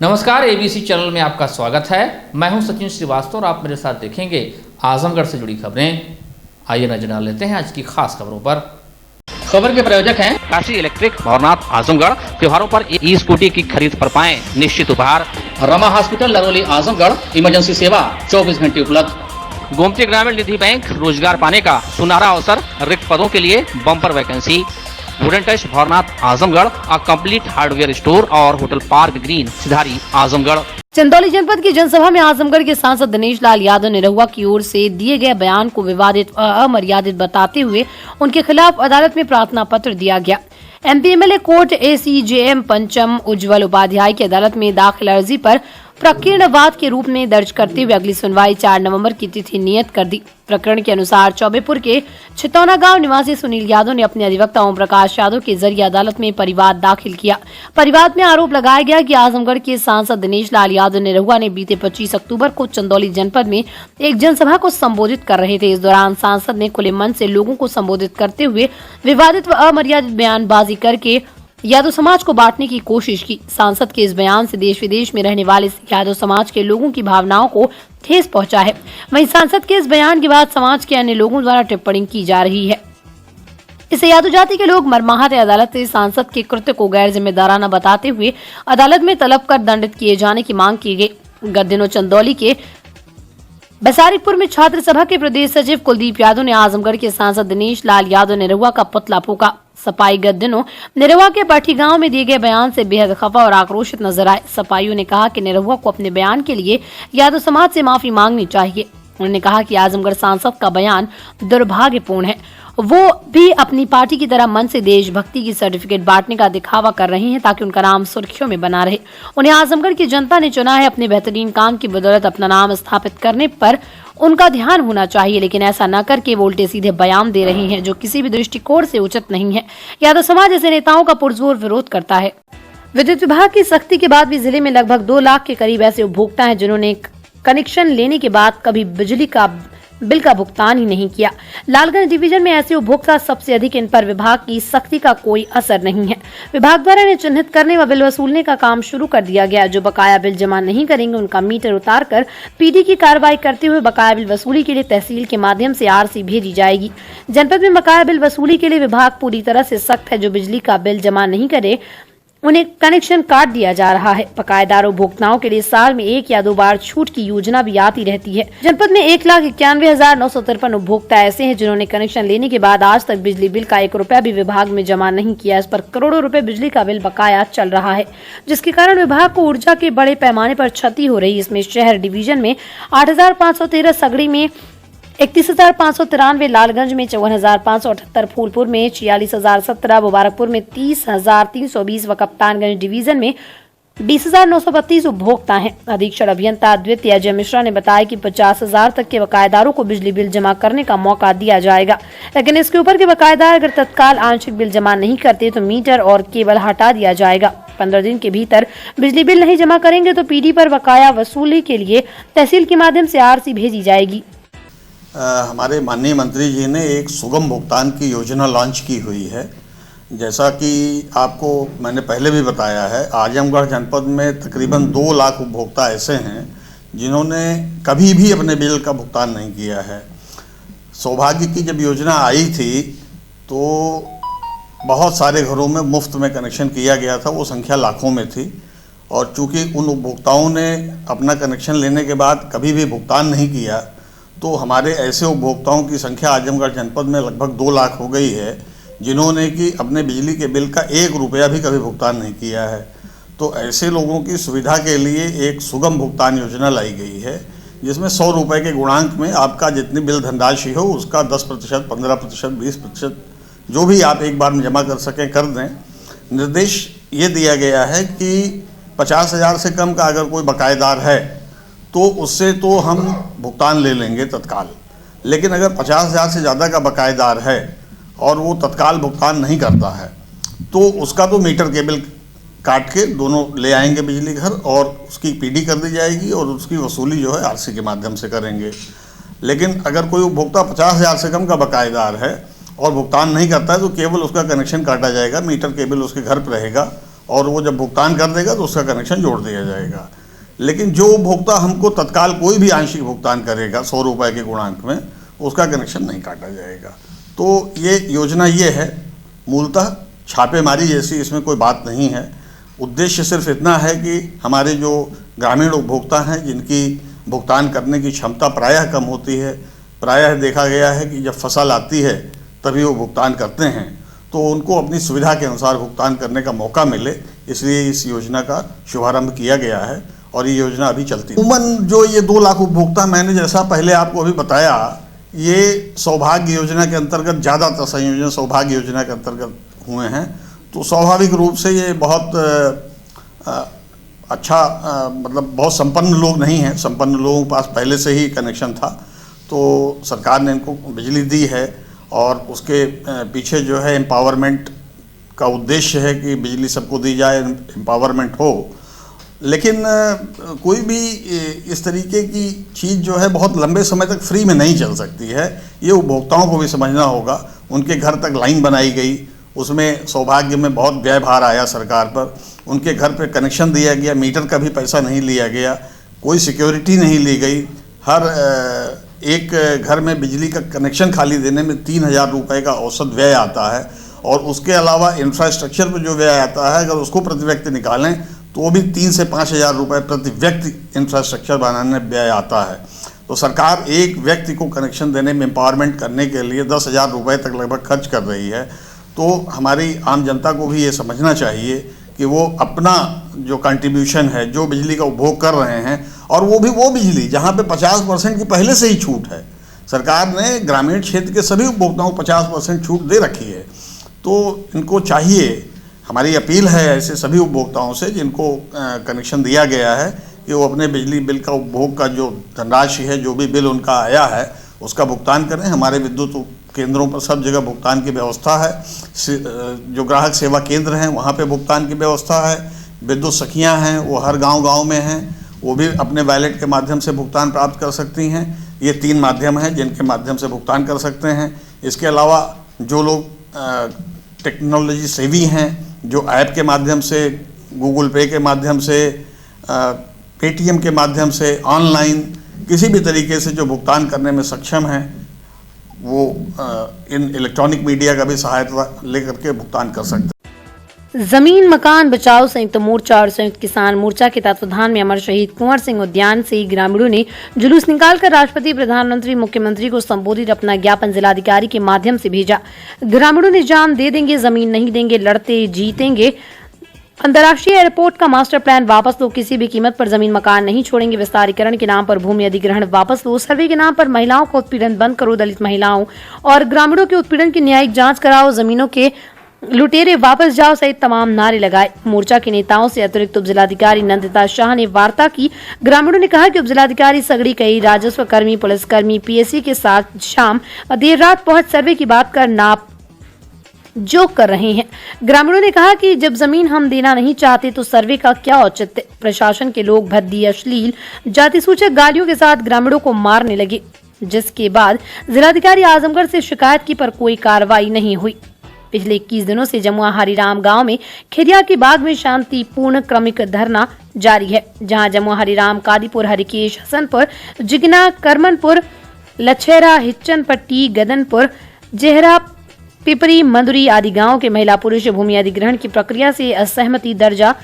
नमस्कार, ABC channel में आपका स्वागत है। मैं हूं सचिन श्रीवास्तव और आप मेरे साथ देखेंगे आजमगढ़ से जुड़ी खबरें। आइए नजर डाल लेते हैं आज की खास खबरों पर। खबर के प्रायोजक हैं काशी इलेक्ट्रिक, भवनाथ, आजमगढ़। त्योहारों पर ई स्कूटी की खरीद पर पाएं निश्चित उपहार। रमा हॉस्पिटल, लरोली, आजमगढ़। इमरजेंसी सेवा 24 घंटे उपलब्ध। गोमती ग्रामीण निधि बैंक, रोजगार पाने का सुनहरा अवसर। रिक्त पदों के लिए bumper vacancy. Wooden touch, Bhavnath, Azamgarh. A complete hardware store और होटल पार्क ग्रीन, सिधारी, आजमगढ़। चंदौली जनपद की जनसभा में आजमगढ़ के सांसद दिनेश लाल यादव निरहुआ की ओर से दिए गए बयान को विवादित और अमर्यादित बताते हुए उनके खिलाफ अदालत में प्रार्थना पत्र दिया गया। एमपीएमएलए कोर्ट एसीजेएम पंचम उज्जवल उपाध्याय की अदालत में दाखिल अर्जी पर प्रकीर्णवाद के रूप में दर्ज करते हुए अगली सुनवाई 4 नवंबर की तिथि नियत कर दी। प्रकरण के अनुसार चौबेपुर के छितौना गांव निवासी सुनील यादव ने अपने अधिवक्ता ओम प्रकाश यादव के जरिए अदालत में परिवाद दाखिल किया। परिवाद में आरोप लगाया गया कि आजमगढ़ के सांसद दिनेश लाल यादव निरहुआ ने बीते 25 अक्टूबर को चंदौली जनपद में एक जनसभा को संबोधित कर रहे थे। इस दौरान सांसद ने खुले मन से लोगों को संबोधित करते हुए विवादित व अमर्यादित बयानबाजी करके यादव समाज को बांटने की कोशिश की। सांसद के इस बयान से देश विदेश में रहने वाले यादव समाज के लोगों की भावनाओं को ठेस पहुंचा है। वहीं सांसद के इस बयान के बाद समाज के अन्य लोगों द्वारा टिप्पणी की जा रही है। इसे यादव जाति के लोग मर्माहत है। अदालत से सांसद के कृत्य को गैर जिम्मेदाराना बताते हुए अदालत में तलब कर दंडित किए जाने की मांग की गई। गत दिनों चंदौली के बसारीपुर में छात्र सभा के प्रदेश सचिव कुलदीप यादव ने आजमगढ़ के सांसद दिनेश लाल यादव निरहुआ का पुतला फूका। सपाई गत दिनों निरहुआ के पाठी गांव में दिए गए बयान से बेहद खफा और आक्रोशित नजर आए। सपाइयों ने कहा कि निरहुआ को अपने बयान के लिए यादव समाज से माफी मांगनी चाहिए। उन्होंने कहा कि आजमगढ़ सांसद का बयान दुर्भाग्यपूर्ण है। वो भी अपनी पार्टी की तरह मन से देशभक्ति की सर्टिफिकेट बांटने का दिखावा कर रहे हैं ताकि उनका नाम सुर्खियों में बना रहे। उन्हें आजमगढ़ की जनता ने चुना है। अपने बेहतरीन काम की बदौलत अपना नाम स्थापित करने पर उनका ध्यान होना चाहिए, लेकिन ऐसा न करके वो उल्टे सीधे बयान दे रहे हैं जो किसी भी दृष्टिकोण से उचित नहीं है। यादव समाज ऐसे नेताओं का पुरजोर विरोध करता है। विद्युत विभाग की सख्ती के बाद भी जिले में लगभग 2 लाख के करीब ऐसे उपभोक्ता हैं जिन्होंने कनेक्शन लेने के बाद कभी बिजली का बिल का भुगतान ही नहीं किया। लालगंज डिवीजन में ऐसे उपभोक्ता सबसे अधिक। इन पर विभाग की सख्ती का कोई असर नहीं है। विभाग द्वारा इन्हें चिन्हित करने व बिल वसूलने का काम शुरू कर दिया गया। जो बकाया बिल जमा नहीं करेंगे उनका मीटर उतारकर पीडी की कार्रवाई करते हुए बकाया बिल वसूली के लिए तहसील के माध्यम से आरसी भेजी जाएगी। जनपद में बकाया बिल वसूली के लिए विभाग पूरी तरह से सख्त है। जो बिजली का बिल जमा नहीं करे उन्हें कनेक्शन काट दिया जा रहा है। बकायेदार उपभोक्ताओं के लिए साल में 1 या 2 बार छूट की योजना भी आती रहती है। जनपद में 1,91,953 उपभोक्ता ऐसे हैं जिन्होंने कनेक्शन लेने के बाद आज तक बिजली बिल का 1 रुपया भी विभाग में जमा नहीं किया। इस पर करोड़ों रुपए बिजली का बिल बकाया चल रहा है, जिसके कारण विभाग को ऊर्जा के बड़े पैमाने पर क्षति हो रही है। इसमें शहर डिवीजन में 8,513, सगड़ी में 31,593, लालगंज में 54,578, फूलपुर में 46,017, मुबारकपुर में 30,320 व कप्तानगंज डिवीजन में 20,932 उपभोक्ता हैं। अधीक्षण अभियंता अद्वितीय अजय मिश्रा ने बताया कि 50,000 तक के बकायेदारों को बिजली बिल जमा करने का मौका दिया जाएगा, लेकिन इसके ऊपर के बकायेदार अगर तत्काल आंशिक बिल जमा नहीं करते तो मीटर और केबल हटा दिया जाएगा। 15 दिन के भीतर बिजली बिल नहीं जमा करेंगे तो पीडी पर बकाया वसूली के लिए तहसील के माध्यम से आरसी भेजी जाएगी। हमारे माननीय मंत्री जी ने एक सुगम भुगतान की योजना लॉन्च की हुई है। जैसा कि आपको मैंने पहले भी बताया है, आजमगढ़ जनपद में तकरीबन 2 लाख उपभोक्ता ऐसे हैं जिन्होंने कभी भी अपने बिल का भुगतान नहीं किया है। सौभाग्य की जब योजना आई थी तो बहुत सारे घरों में मुफ्त में कनेक्शन किया गया था। वो संख्या लाखों में थी और चूँकि उन उपभोक्ताओं ने अपना कनेक्शन लेने के बाद कभी भी भुगतान नहीं किया तो हमारे ऐसे उपभोक्ताओं की संख्या आजमगढ़ जनपद में लगभग 2 लाख हो गई है जिन्होंने कि अपने बिजली के बिल का 1 रुपया भी कभी भुगतान नहीं किया है। तो ऐसे लोगों की सुविधा के लिए एक सुगम भुगतान योजना लाई गई है जिसमें 100 रुपये के गुणांक में आपका जितनी बिल धनराशि हो उसका 10%, 15%, 20% जो भी आप एक बार में जमा कर सकें कर दें। निर्देश ये दिया गया है कि 50,000 से कम का अगर कोई बकायेदार है तो उससे तो हम भुगतान ले लेंगे तत्काल, लेकिन अगर 50,000 से ज़्यादा का बकायेदार है और वो तत्काल भुगतान नहीं करता है तो उसका तो मीटर केबल काट के दोनों ले आएंगे बिजली घर और उसकी पीडी कर दी जाएगी और उसकी वसूली जो है आरसी के माध्यम से करेंगे। लेकिन अगर कोई उपभोक्ता 50,000 से कम का बकायेदार है और भुगतान नहीं करता है तो केवल उसका कनेक्शन काटा जाएगा, मीटर केबल उसके घर पर रहेगा और वो जब भुगतान कर देगा तो उसका कनेक्शन जोड़ दिया जाएगा। लेकिन जो उपभोक्ता हमको तत्काल कोई भी आंशिक भुगतान करेगा 100 रुपये के गुणांक में, उसका कनेक्शन नहीं काटा जाएगा। तो ये योजना ये है, मूलतः छापेमारी जैसी इसमें कोई बात नहीं है। उद्देश्य सिर्फ इतना है कि हमारे जो ग्रामीण उपभोक्ता हैं जिनकी भुगतान करने की क्षमता प्रायः कम होती है, प्रायः देखा गया है कि जब फसल आती है तभी वो भुगतान करते हैं, तो उनको अपनी सुविधा के अनुसार भुगतान करने का मौका मिले, इसलिए इस योजना का शुभारंभ किया गया है और ये योजना अभी चलती है। उमूमन जो ये 2 लाख उपभोक्ता मैंने जैसा पहले आपको अभी बताया, ये सौभाग्य योजना के अंतर्गत ज़्यादातर संयोजन सौभाग्य योजना के अंतर्गत हुए हैं। तो स्वाभाविक रूप से ये बहुत अच्छा मतलब बहुत संपन्न लोग नहीं हैं, संपन्न लोगों के पास पहले से ही कनेक्शन था, तो सरकार ने इनको बिजली दी है और उसके पीछे जो है एम्पावरमेंट का उद्देश्य है कि बिजली सबको दी जाए, एम्पावरमेंट हो। लेकिन कोई भी इस तरीके की चीज़ जो है बहुत लंबे समय तक फ्री में नहीं चल सकती है, ये उपभोक्ताओं को भी समझना होगा। उनके घर तक लाइन बनाई गई, उसमें सौभाग्य में बहुत व्यय भार आया सरकार पर, उनके घर पे कनेक्शन दिया गया, मीटर का भी पैसा नहीं लिया गया, कोई सिक्योरिटी नहीं ली गई। हर एक घर में बिजली का कनेक्शन खाली देने में 3,000 रुपये का औसत व्यय आता है और उसके अलावा इंफ्रास्ट्रक्चर पर जो व्यय आता है, अगर उसको प्रति व्यक्ति निकालें तो वो भी 3 से 5,000 रुपये प्रति व्यक्ति इंफ्रास्ट्रक्चर बनाने में व्यय आता है। तो सरकार एक व्यक्ति को कनेक्शन देने में एम्पावरमेंट करने के लिए 10,000 रुपये तक लगभग खर्च कर रही है। तो हमारी आम जनता को भी ये समझना चाहिए कि वो अपना जो कंट्रीब्यूशन है, जो बिजली का उपभोग कर रहे हैं, और वो भी वो बिजली जहाँ पे 50% की पहले से ही छूट है, सरकार ने ग्रामीण क्षेत्र के सभी उपभोक्ताओं को 50% छूट दे रखी है। तो इनको चाहिए, हमारी अपील है ऐसे सभी उपभोक्ताओं से जिनको कनेक्शन दिया गया है कि वो अपने बिजली बिल का उपभोग का जो धनराशि है, जो भी बिल उनका आया है, उसका भुगतान करें। हमारे विद्युत केंद्रों पर सब जगह भुगतान की व्यवस्था है, जो ग्राहक सेवा केंद्र हैं वहाँ पे भुगतान की व्यवस्था है। विद्युत सखियाँ हैं वो हर गांव में हैं, वो भी अपने वैलेट के माध्यम से भुगतान प्राप्त कर सकती हैं। ये 3 माध्यम हैं जिनके माध्यम से भुगतान कर सकते हैं। इसके अलावा जो लोग टेक्नोलॉजी सेवी हैं, जो ऐप के माध्यम से, गूगल पे के माध्यम से, पेटीएम के माध्यम से, ऑनलाइन किसी भी तरीके से जो भुगतान करने में सक्षम हैं, वो इन इलेक्ट्रॉनिक मीडिया का भी सहायता लेकर के भुगतान कर सकते हैं। जमीन मकान बचाओ संयुक्त मोर्चा और संयुक्त किसान मोर्चा के तत्वाधान में अमर शहीद कुंवर सिंह उद्यान से ग्रामीणों ने जुलूस निकालकर राष्ट्रपति, प्रधानमंत्री, मुख्यमंत्री को संबोधित अपना ज्ञापन जिलाधिकारी के माध्यम से भेजा। ग्रामीणों ने जान दे देंगे, जमीन नहीं देंगे, लड़ते जीतेंगे, अंतर्राष्ट्रीय एयरपोर्ट का मास्टर प्लान वापस लो, किसी भी कीमत पर जमीन मकान नहीं छोड़ेंगे, विस्तारीकरण के नाम पर भूमि अधिग्रहण वापस लो, सर्वे के नाम पर महिलाओं का उत्पीड़न बंद करो, दलित महिलाओं और ग्रामीणों के उत्पीड़न की न्यायिक जांच कराओ, जमीनों के लुटेरे वापस जाओ सहित तमाम नारे लगाए। मोर्चा के नेताओं से अतिरिक्त उप जिलाधिकारी नंदिता शाह ने वार्ता की। ग्रामीणों ने कहा कि उप जिलाधिकारी सगड़ी कई राजस्व कर्मी, पुलिसकर्मी, पीएससी के साथ शाम देर रात पहुंच सर्वे की बात कर नाप जो कर रहे हैं। ग्रामीणों ने कहा कि जब जमीन हम देना नहीं चाहते तो सर्वे का क्या औचित्य। प्रशासन के लोग भद्दी, अश्लील, जाति सूचक गालियों के साथ ग्रामीणों को मारने लगे, जिसके बाद जिलाधिकारी आजमगढ़ से शिकायत की पर कोई कार्रवाई नहीं हुई। पिछले 21 दिनों से जमुआ हरिराम गांव में खेरिया के बाग में शांतिपूर्ण क्रमिक धरना जारी है, जहां जमुआ हरिराम, कादीपुर, हरिकेश, हसनपुर, जिगना, करमनपुर, लछेरा, हिच्चनपट्टी, गदनपुर, जेहरा, पिपरी, मंदुरी आदि गांवों के महिला पुरुष भूमि अधिग्रहण की प्रक्रिया से असहमति दर्जा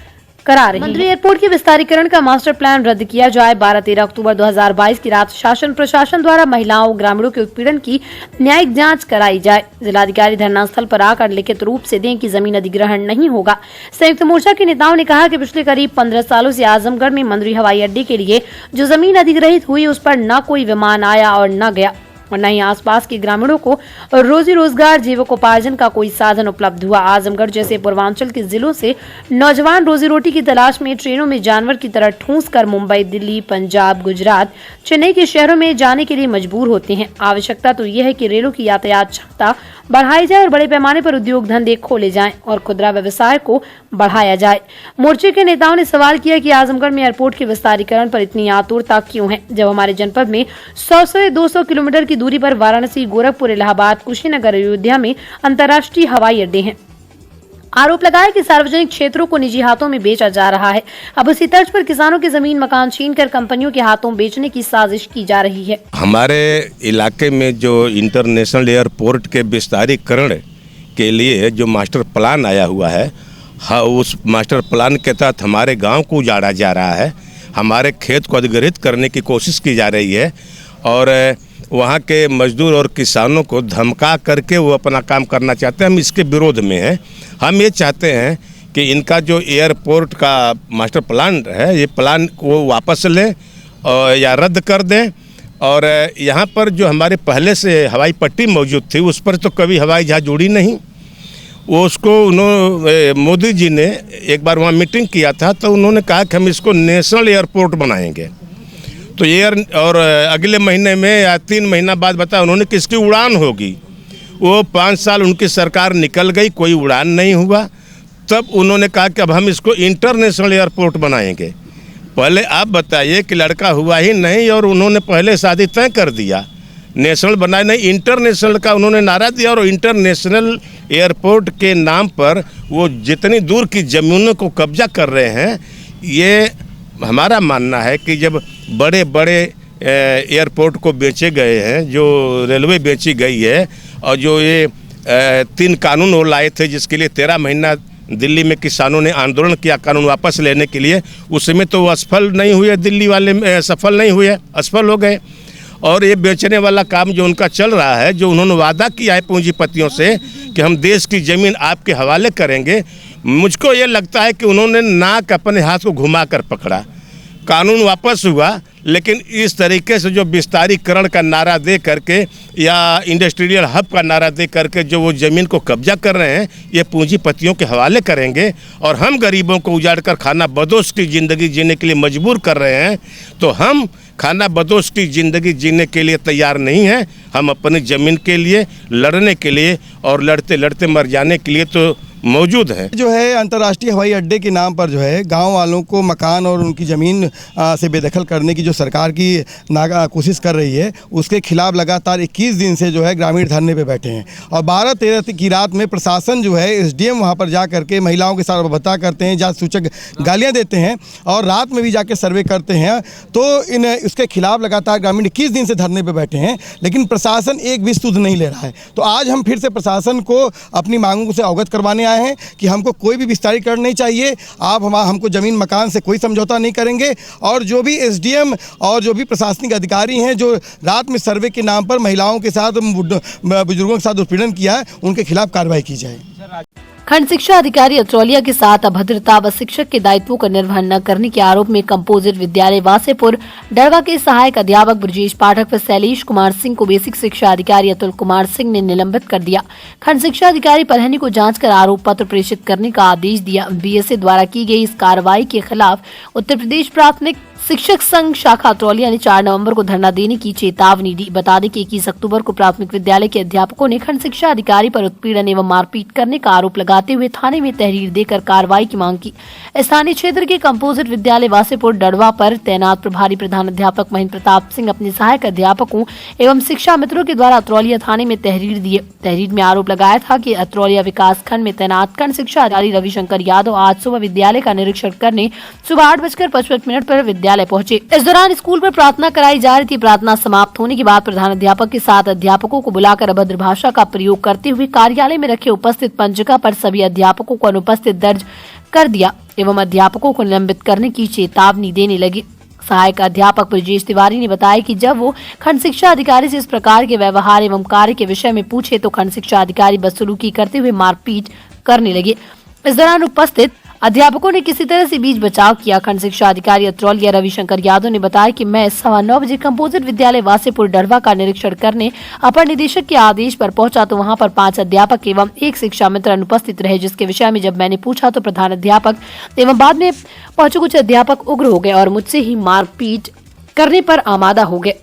करा रही है। मंदुरी एयरपोर्ट के विस्तारीकरण का मास्टर प्लान रद्द किया जाए। 12-13 अक्टूबर 2022 की रात शासन प्रशासन द्वारा महिलाओं, ग्रामीणों के उत्पीड़न की न्यायिक जांच कराई जाए। जिलाधिकारी धरना स्थल पर आकर लिखित रूप से दें कि जमीन अधिग्रहण नहीं होगा। संयुक्त मोर्चा के नेताओं ने कहा कि पिछले करीब 15 सालों से आजमगढ़ में मंदुरी हवाई अड्डे के लिए जो जमीन अधिग्रहित हुई उस पर न कोई विमान आया और न गया, और न ही आसपास के ग्रामीणों को रोजी रोजगार, जीविकोपार्जन का कोई साधन उपलब्ध हुआ। आजमगढ़ जैसे पूर्वांचल के जिलों से नौजवान रोजी रोटी की तलाश में ट्रेनों में जानवर की तरह ठूंस कर मुंबई, दिल्ली, पंजाब, गुजरात, चेन्नई के शहरों में जाने के लिए मजबूर होते हैं। आवश्यकता तो यह है कि रेलों की यातायात क्षमता बढ़ाई जाए और बड़े पैमाने पर उद्योग धंधे खोले जाएं और खुदरा व्यवसाय को बढ़ाया जाए। मोर्चे के नेताओं ने सवाल किया कि आजमगढ़ में एयरपोर्ट के विस्तारीकरण पर इतनी आतुरता क्यों है, जब हमारे जनपद में 100 से 200 किलोमीटर की दूरी पर वाराणसी, गोरखपुर, इलाहाबाद, कुशीनगर, अयोध्या में अंतर्राष्ट्रीय हवाई अड्डे हैं। आरोप लगाया कि सार्वजनिक क्षेत्रों को निजी हाथों में बेचा जा रहा है। अब उसी तर्ज पर किसानों की जमीन मकान छीनकर कंपनियों के हाथों बेचने की साजिश की जा रही है। हमारे इलाके में जो इंटरनेशनल एयरपोर्ट के विस्तारीकरण के लिए जो मास्टर प्लान आया हुआ है, हाँ, उस मास्टर प्लान के तहत हमारे गांव को उजाड़ा जा रहा है, हमारे खेत को अधिग्रहित करने की कोशिश की जा रही है और वहाँ के मजदूर और किसानों को धमका करके वो अपना काम करना चाहते हैं। हम इसके विरोध में हैं। हम ये चाहते हैं कि इनका जो एयरपोर्ट का मास्टर प्लान है, ये प्लान को वापस लें या रद्द कर दें। और यहाँ पर जो हमारे पहले से हवाई पट्टी मौजूद थी, उस पर तो कभी हवाई जहाज उड़ी नहीं। वो उसको उन्होंने मोदी जी ने एक बार वहाँ मीटिंग किया था, तो उन्होंने कहा कि हम इसको नेशनल एयरपोर्ट बनाएंगे। तो और अगले महीने में या 3 महीना बाद बताया उन्होंने कि इसकी उड़ान होगी। वो 5 साल उनकी सरकार निकल गई, कोई उड़ान नहीं हुआ। तब उन्होंने कहा कि अब हम इसको इंटरनेशनल एयरपोर्ट बनाएंगे। पहले आप बताइए कि लड़का हुआ ही नहीं और उन्होंने पहले शादी तय कर दिया, नेशनल बनाया नहीं, इंटरनेशनल का उन्होंने नारा दिया। और इंटरनेशनल एयरपोर्ट के नाम पर वो जितनी दूर की ज़मीनों को कब्जा कर रहे हैं, ये हमारा मानना है कि जब बड़े बड़े एयरपोर्ट को बेचे गए हैं, जो रेलवे बेची गई है, और जो ये 3 कानून वो लाए थे जिसके लिए 13 महीना दिल्ली में किसानों ने आंदोलन किया कानून वापस लेने के लिए, उसमें तो वो असफल नहीं हुए, दिल्ली वाले सफल नहीं हुए, असफल हो गए। और ये बेचने वाला काम जो उनका चल रहा है, जो उन्होंने वादा किया है पूंजीपतियों से कि हम देश की ज़मीन आपके हवाले करेंगे, मुझको ये लगता है कि उन्होंने नाक अपने हाथ को घुमा कर पकड़ा। कानून वापस हुआ, लेकिन इस तरीके से जो विस्तारीकरण का नारा दे करके या इंडस्ट्रियल हब का नारा दे करके जो वो ज़मीन को कब्जा कर रहे हैं, ये पूंजीपतियों के हवाले करेंगे और हम गरीबों को उजाड़ कर खाना बदोश की ज़िंदगी जीने के लिए मजबूर कर रहे हैं। तो हम खाना बदोश की ज़िंदगी जीने के लिए तैयार नहीं हैं। हम अपनी ज़मीन के लिए लड़ने के लिए और लड़ते लड़ते मर जाने के लिए तो मौजूद है। जो है अंतर्राष्ट्रीय हवाई अड्डे के नाम पर जो है गांव वालों को मकान और उनकी ज़मीन से बेदखल करने की जो सरकार की कोशिश कर रही है, उसके खिलाफ लगातार 21 दिन से जो है ग्रामीण धरने पे बैठे हैं। और 12-13 की रात में प्रशासन जो है SDM वहां पर जा करके महिलाओं के साथ बता करते हैं, जांच सूचक गालियां देते हैं और रात में भी जाके सर्वे करते हैं। तो इसके खिलाफ लगातार ग्रामीण 21 दिन से धरने पर बैठे हैं, लेकिन प्रशासन एक भी सुध नहीं ले रहा है। तो आज हम फिर से प्रशासन को अपनी मांगों से अवगत करवाने आए हैं कि हमको कोई भी विस्तारीकरण नहीं चाहिए, आप हमको जमीन मकान से कोई समझौता नहीं करेंगे। और जो भी SDM और जो भी प्रशासनिक अधिकारी हैं जो रात में सर्वे के नाम पर महिलाओं के साथ, बुजुर्गों के साथ उत्पीड़न किया है, उनके खिलाफ कार्रवाई की जाए। खंड शिक्षा अधिकारी अत्रौलिया के साथ अभद्रता व शिक्षक के दायित्वों का निर्वहन न करने के आरोप में कंपोजिट विद्यालय वासेपुर डड़वा के सहायक अध्यापक ब्रजेश पाठक व शैलेश कुमार सिंह को बेसिक शिक्षा अधिकारी अतुल कुमार सिंह ने निलंबित कर दिया। खंड शिक्षा अधिकारी पलहनी को जांच कर आरोप पत्र प्रेषित करने का आदेश दिया। BSA द्वारा की गई इस कार्रवाई के खिलाफ उत्तर प्रदेश प्राथमिक शिक्षक संघ शाखा अत्रौलिया ने 4 नवंबर को धरना देने की चेतावनी दी। बता दें कि 21 अक्टूबर को प्राथमिक विद्यालय के अध्यापकों ने खंड शिक्षा अधिकारी पर उत्पीड़न एवं मारपीट करने का आरोप लगाते हुए थाने में तहरीर देकर कार्रवाई की मांग की। स्थानीय क्षेत्र के कंपोजिट विद्यालय वासेपुर डड़वा पर तैनात प्रभारी प्रधान अध्यापक महेंद्र प्रताप सिंह अपने सहायक अध्यापकों एवं शिक्षा मित्रों के द्वारा अत्रौलिया थाने में तहरीर दिए। तहरीर में आरोप लगाया था कि अत्रौलिया विकास खंड में तैनात खंड शिक्षा अधिकारी रविशंकर यादव आज सुबह विद्यालय का निरीक्षण करने सुबह 8:55 पर विद्यालय पहुंचे। इस दौरान स्कूल पर प्रार्थना कराई जा रही थी। प्रार्थना समाप्त होने के बाद प्रधान अध्यापक के साथ अध्यापकों को बुलाकर अभद्र भाषा का प्रयोग करते हुए कार्यालय में रखे उपस्थित पंजिका पर सभी अध्यापकों को अनुपस्थित दर्ज कर दिया एवं अध्यापकों को निलंबित करने की चेतावनी देने लगे। सहायक अध्यापक ब्रजेश तिवारी ने बताया कि जब वो खंड शिक्षा अधिकारी से इस प्रकार के व्यवहार एवं कार्य के विषय में पूछे तो खंड शिक्षा अधिकारी बदसलूकी करते हुए मारपीट करने लगे। इस दौरान उपस्थित अध्यापकों ने किसी तरह से बीच बचाव किया। खंड शिक्षा अधिकारी अत्रौलिया रविशंकर यादव ने बताया कि मैं 9:15 बजे कंपोजिट विद्यालय वासेपुर डड़वा का निरीक्षण करने अपर निदेशक के आदेश पर पहुंचा तो वहां पर 5 अध्यापक एवं 1 शिक्षा मित्र अनुपस्थित रहे, जिसके विषय में जब मैंने पूछा तो प्रधान अध्यापक एवं बाद में पहुंचे कुछ अध्यापक उग्र हो गए और मुझसे ही मारपीट करने पर आमादा हो गए।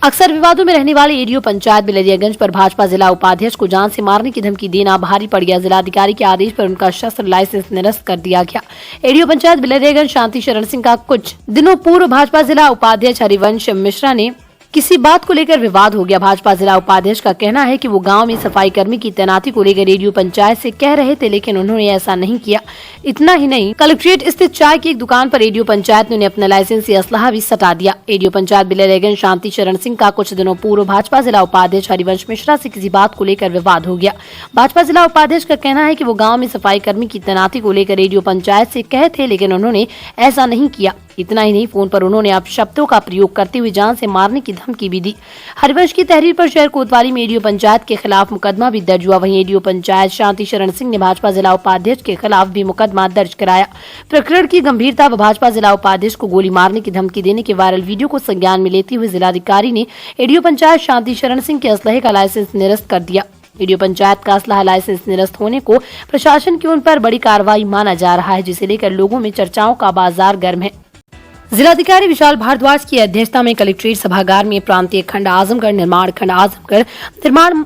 अक्सर विवादों में रहने वाले एडीओ पंचायत बिलरियागंज पर भाजपा जिला उपाध्यक्ष को जान से मारने की धमकी देना भारी पड़ गया। जिलाधिकारी के आदेश पर उनका शस्त्र लाइसेंस निरस्त कर दिया गया। एडीओ पंचायत बिलरियागंज शांति शरण सिंह का कुछ दिनों पूर्व भाजपा जिला उपाध्यक्ष हरिवंश मिश्रा ने किसी बात को लेकर विवाद हो गया। भाजपा जिला उपाध्यक्ष का कहना है कि वो गांव में सफाई कर्मी की तैनाती को लेकर रेडियो पंचायत से कह रहे थे, लेकिन उन्होंने ऐसा नहीं किया। इतना ही नहीं, कलेक्ट्रेट स्थित चाय की एक दुकान पर रेडियो पंचायत ने उन्हें अपना लाइसेंसी असलाहा भी सटा दिया। रेडियो पंचायत बिलरेगन शांति शरण सिंह का कुछ दिनों पूर्व भाजपा जिला उपाध्यक्ष हरिवंश मिश्रा से किसी बात को लेकर विवाद हो गया। भाजपा जिला उपाध्यक्ष का कहना है कि वो गाँव में सफाई कर्मी की तैनाती को लेकर रेडियो पंचायत से कहे थे, लेकिन उन्होंने ऐसा नहीं किया। इतना ही नहीं, फोन पर उन्होंने अपशब्दों का प्रयोग करते हुए जान से मारने की धमकी भी दी। हरिवंश की तहरीर पर शहर कोतवाली में रेडियो पंचायत के खिलाफ मुकदमा भी दर्ज हुआ। वहीं रेडियो पंचायत शांति शरण सिंह ने भाजपा जिला उपाध्यक्ष के खिलाफ भी मुकदमा दर्ज कराया। प्रकरण की गंभीरता व भाजपा जिला उपाध्यक्ष को गोली मारने की धमकी देने के वायरल वीडियो को संज्ञान में लेते हुए जिलाधिकारी ने रेडियो पंचायत शांति शरण सिंह के असलहे का लाइसेंस निरस्त कर दिया। रेडियो पंचायत का असलाहा लाइसेंस निरस्त होने को प्रशासन की उन पर बड़ी कार्रवाई माना जा रहा है, जिसे लेकर लोगों में चर्चाओं का बाजार गर्म है। जिलाधिकारी विशाल भारद्वाज की अध्यक्षता में कलेक्ट्रेट सभागार में प्रांतीय खंड आजमगढ़, निर्माण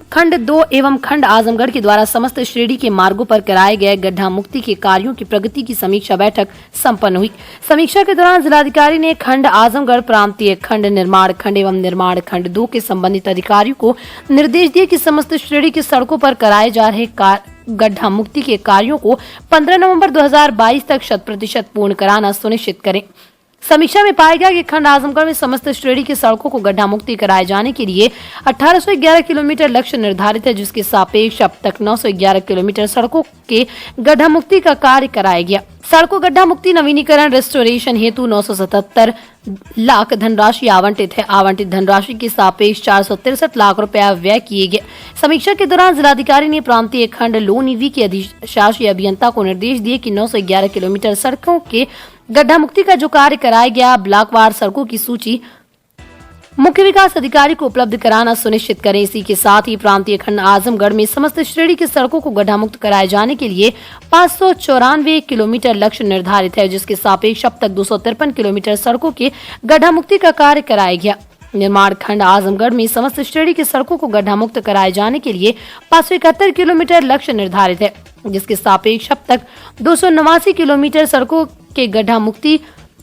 खंड 2 एवं खंड आजमगढ़ के द्वारा समस्त श्रेणी के मार्गों पर कराए गए गड्ढा मुक्ति के कार्यों की प्रगति की समीक्षा बैठक संपन्न हुई। समीक्षा के दौरान जिलाधिकारी ने खंड आजमगढ़, प्रांतीय खंड, निर्माण खंड एवं निर्माण खंड 2 के संबंधित अधिकारियों को निर्देश दिए कि समस्त श्रेणी की सड़कों पर कराए जा रहे गड्ढा मुक्ति के कार्यों को 15 नवंबर 2022 तक 100% पूर्ण कराना सुनिश्चित करें। समीक्षा में पाया गया कि खंड आजमगढ़ में समस्त श्रेणी की सड़कों को गड्ढा मुक्ति कराए जाने के लिए 1811 किलोमीटर लक्ष्य निर्धारित है, जिसके सापेक्ष अब तक 911 किलोमीटर सड़कों के गड्ढा मुक्ति का कार्य कराया गया। सड़कों गड्ढा मुक्ति नवीनीकरण रेस्टोरेशन हेतु 977 लाख धनराशि आवंटित है। आवंटित धनराशि के सापेक्ष 463 लाख रुपया व्यय किए गए। समीक्षा के दौरान जिलाधिकारी ने प्रांतीय खंड लोनीवी के अधिशासी अभियंता को निर्देश दिए कि 911 किलोमीटर सड़कों के गड्ढा मुक्ति का जो कार्य कराया गया, ब्लॉकवार सड़कों की सूची मुख्य विकास अधिकारी को उपलब्ध कराना सुनिश्चित करें। इसी के साथ ही प्रांतीय खंड आजमगढ़ में समस्त श्रेणी की सड़कों को गड्ढा मुक्त कराए जाने के लिए 594 किलोमीटर लक्ष्य निर्धारित है, जिसके सापेक्ष अब तक 253 किलोमीटर सड़कों के गड्ढा मुक्ति का कार्य कराया गया। निर्माण खंड आजमगढ़ में समस्त श्रेणी की सड़कों को गड्ढा मुक्त कराए जाने के लिए 571 किलोमीटर लक्ष्य निर्धारित है, जिसके सापेक्ष अब तक 289 किलोमीटर सड़कों के गड्ढा मुक्ति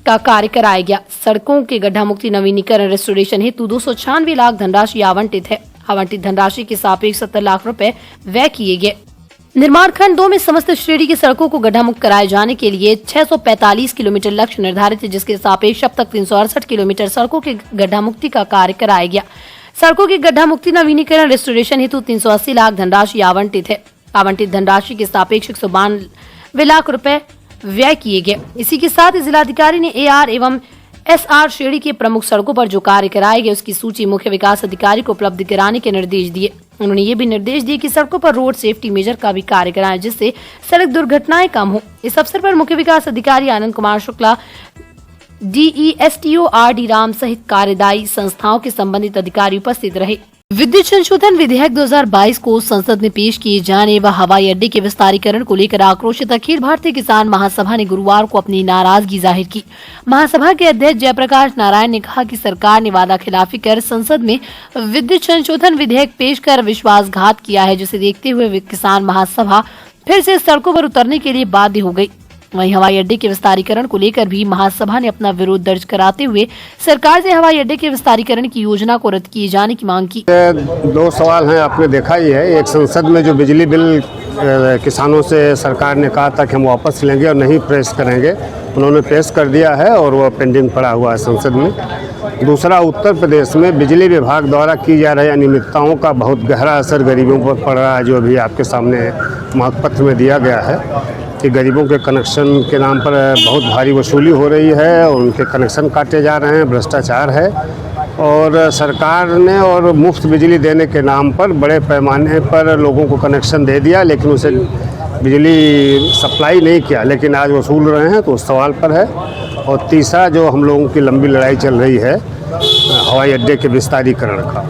का कार्य कराया गया। सड़कों के गड्ढा मुक्ति नवीनीकरण रेस्टोरेशन हेतु 296 लाख धनराशि आवंटित है। आवंटित धनराशि के सापेक्ष 70 लाख रुपए व्यय किए गए। निर्माण खंड 2 में समस्त श्रेणी की सड़कों को गड्ढा मुक्त कराए जाने के लिए 645 किलोमीटर लक्ष्य निर्धारित है, जिसके सापेक्ष अब तक 368 किलोमीटर सड़कों के गड्ढा मुक्ति का कार्य कराया गया। सड़कों की गड्ढा मुक्ति नवीनीकरण रेस्टोरेशन हेतु 380 लाख धनराशि आवंटित है। आवंटित धनराशि के सापेक्ष 192 लाख रुपए व्यय किए गए। इसी के साथ जिलाधिकारी ने AR एवं SR श्रेणी के प्रमुख सड़कों पर जो कार्य कराए गए उसकी सूची मुख्य विकास अधिकारी को उपलब्ध कराने के निर्देश दिए। उन्होंने ये भी निर्देश दिए कि सड़कों पर रोड सेफ्टी मेजर का भी कार्य कराएं, जिससे सड़क दुर्घटनाएं कम हो। इस अवसर पर मुख्य विकास अधिकारी आनंद कुमार शुक्ला, DESTO RD राम सहित कार्यदायी संस्थाओं के संबंधित अधिकारी उपस्थित रहे। विद्युत संशोधन विधेयक 2022 को संसद में पेश किए जाने व हवाई अड्डे के विस्तारीकरण को लेकर आक्रोशित अखिल भारतीय किसान महासभा ने गुरुवार को अपनी नाराजगी जाहिर की। महासभा के अध्यक्ष जयप्रकाश नारायण ने कहा कि सरकार ने वादा खिलाफी कर संसद में विद्युत संशोधन विधेयक पेश कर विश्वासघात किया है, जिसे देखते हुए किसान महासभा फिर से सड़कों पर उतरने के लिए बाध्य हो गई। वहीं हवाई अड्डे के विस्तारीकरण को लेकर भी महासभा ने अपना विरोध दर्ज कराते हुए सरकार से हवाई अड्डे के विस्तारीकरण की योजना को रद्द किए जाने की मांग की। दो सवाल हैं, आपने देखा ही है। एक, संसद में जो बिजली बिल किसानों से सरकार ने कहा था कि हम वापस लेंगे और नहीं पेश करेंगे, उन्होंने पेश कर दिया है और वो पेंडिंग पड़ा हुआ है संसद में। दूसरा, उत्तर प्रदेश में बिजली विभाग द्वारा की जा रही अनियमितताओं का बहुत गहरा असर गरीबों पर पड़ रहा है, जो अभी आपके सामने मांग पत्र में दिया गया है कि गरीबों के कनेक्शन के नाम पर बहुत भारी वसूली हो रही है और उनके कनेक्शन काटे जा रहे हैं, भ्रष्टाचार है। और सरकार ने और मुफ्त बिजली देने के नाम पर बड़े पैमाने पर लोगों को कनेक्शन दे दिया, लेकिन उसे बिजली सप्लाई नहीं किया, लेकिन आज वसूल रहे हैं, तो उस सवाल पर है। और तीसरा, जो हम लोगों की लंबी लड़ाई चल रही है हवाई अड्डे के विस्तारीकरण का,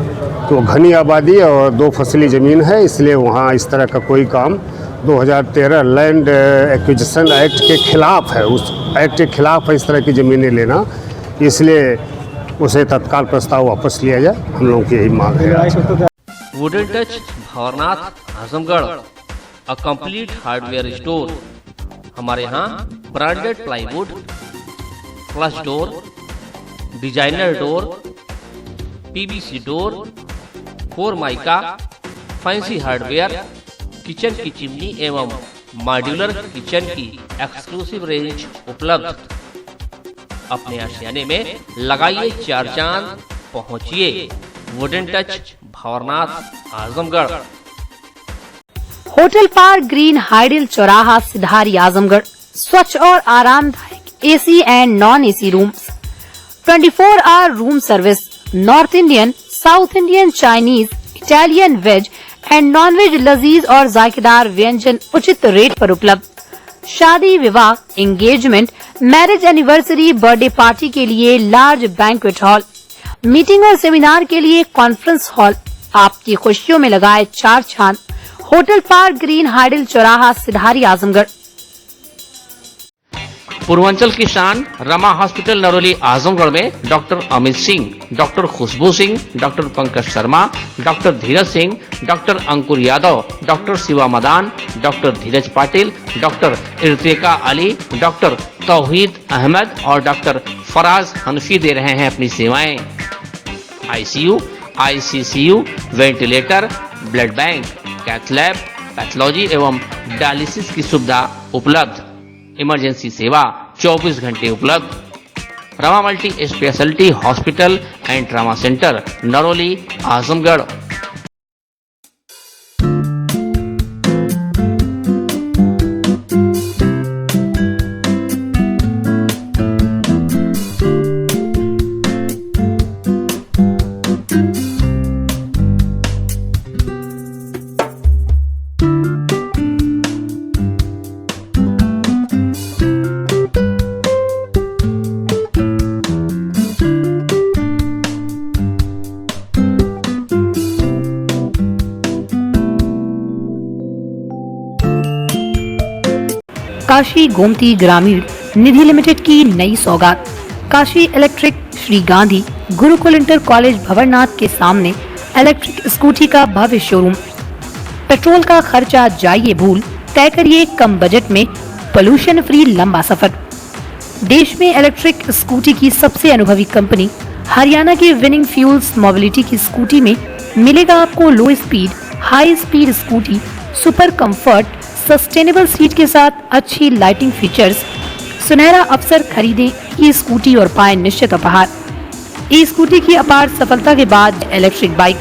तो घनी आबादी और 2 फसली ज़मीन है, इसलिए वहाँ इस तरह का कोई काम 2013 लैंड एक्विजिशन एक्ट के खिलाफ है। उस एक्ट के खिलाफ है इस तरह की ज़मीनें लेना, इसलिए उसे तत्काल प्रस्ताव वापस लिया जाए, हम लोगों की यही मांग है। Wooden touch Bhawarnath Azamgarh, a complete hardware store. हमारे यहाँ branded plywood, flush door, designer door, PVC door, formica, fancy hardware, kitchen की चिमनी एवं मॉड्यूलर किचन की एक्सक्लूसिव रेंज उपलब्ध। अपने आशियाने में लगाइए 4 चांद, पहुंचिए wooden touch Bhanwarnath Azamgarh. Hotel park green hydel चौराहा सिधारी आजमगढ़। स्वच्छ और आरामदायक AC and non AC rooms, 24 hour room service, north Indian, south Indian, Chinese, Italian, veg and non veg लजीज और जायकेदार व्यंजन उचित रेट पर उपलब्ध। शादी, विवाह, engagement, marriage anniversary, birthday party के लिए लार्ज बैंक्वेट हॉल, मीटिंग और सेमिनार के लिए कॉन्फ्रेंस हॉल। आपकी खुशियों में लगाए 4 चांद। होटल पार्क ग्रीन हाइडल चौराहा सिधारी आजमगढ़। पूर्वांचल की शान रमा हॉस्पिटल नरोली आजमगढ़ में डॉक्टर अमित सिंह, डॉक्टर खुशबू Singh, doctor Pankaj Sharma, doctor Dheeraj Singh, doctor अंकुर यादव, डॉक्टर शिवा मदान, डॉक्टर धीरज पाटिल, डॉक्टर इर्तिका अली, डॉक्टर तौहीद अहमद और डॉक्टर फराज हनफी दे रहे हैं अपनी सेवाएं। ICU, ICCU, ventilator, blood bank, cath lab, pathology एवं डायलिसिस की सुविधा उपलब्ध। इमरजेंसी सेवा 24 घंटे उपलब्ध। Rama multi speciality hospital and trauma centre Naroli Azamgarh. Kashi Gomti Gramin Nidhi limited की नई सौगात। Kashi electric Shri Gandhi Gurukul inter college Bhanwarnath के सामने इलेक्ट्रिक स्कूटी का भव्य शोरूम। पेट्रोल का खर्चा जाइए भूल, तय करिए कम बजट में पोल्यूशन फ्री लंबा सफर। देश में इलेक्ट्रिक स्कूटी की सबसे अनुभवी कंपनी हरियाणा की विनिंग फ्यूल्स मोबिलिटी की स्कूटी में मिलेगा आपको लो speed, high speed scooty, super comfort, sustainable seat के साथ अच्छी लाइटिंग फीचर्स। सुनहरा अवसर, खरीदें ये स्कूटी और पाएं निश्चित उपहार। ई स्कूटी की अपार सफलता के बाद इलेक्ट्रिक बाइक